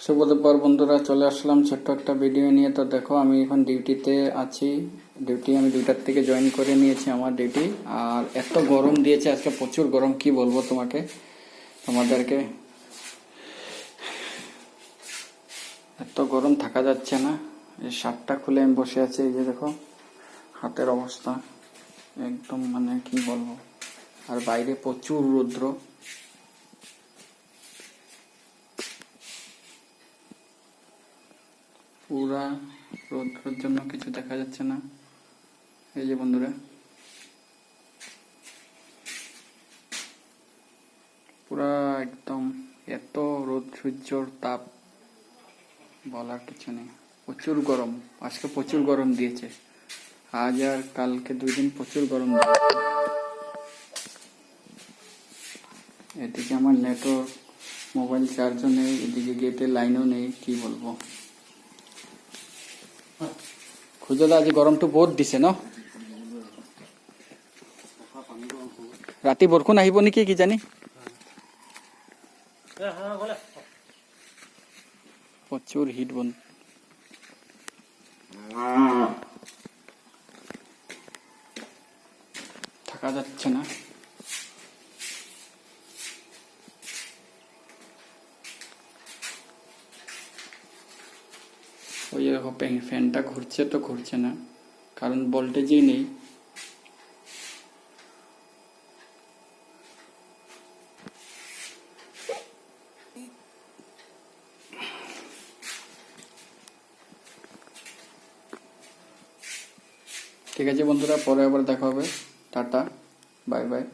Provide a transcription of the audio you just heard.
শুভ দুপুর বন্ধুরা, চলে আসলাম ছোট্ট একটা ভিডিও নিয়ে। তো দেখো, আমি এখন ডিউটিতে আছি। আমি 2টার থেকে জয়েন করে নিয়েছি আমার ডিউটি। আর এত গরম দিয়েছে আজকে, প্রচুর গরম, কি বলবো তোমাদেরকে। এত গরম থাকা যাচ্ছে না। এই শার্টটা খুলে আমি বসে আছি, এই যে দেখো হাতের অবস্থা একদম, মানে কি বলবো। আর বাইরে প্রচুর রৌদ্র। পুরা রৌদ্রের জন্য কিছু দেখা যাচ্ছে না। এই যে বন্ধুরা, পুরা একদম এত রোদ, সূর্যর তাপ বলার কিছু নেই। প্রচুর গরম, আজকে প্রচুর গরম দিয়েছে। আজ আর কালকে 2 দিন প্রচুর গরম দিয়েছে। এদিকে আমার নেটওয়ার্ক, মোবাইল চার্জও নেই, এদিকে গেটে লাইনও নেই, কি বলবো। খুঁজো দা, আজি গরমটো বহুত দিছে ন। ৰাতি বৰষুণ আহিব নেকি, কি জানি। প্রচুর হিট থাকা যাচ্ছে না। ওই দেখো, ফ্যানটা ঘুরছে তো ঘুরছে না, কারণ ভোল্টেজই নেই। ঠিক আছে বন্ধুরা, পরে আবার দেখা হবে। Tata, bye bye.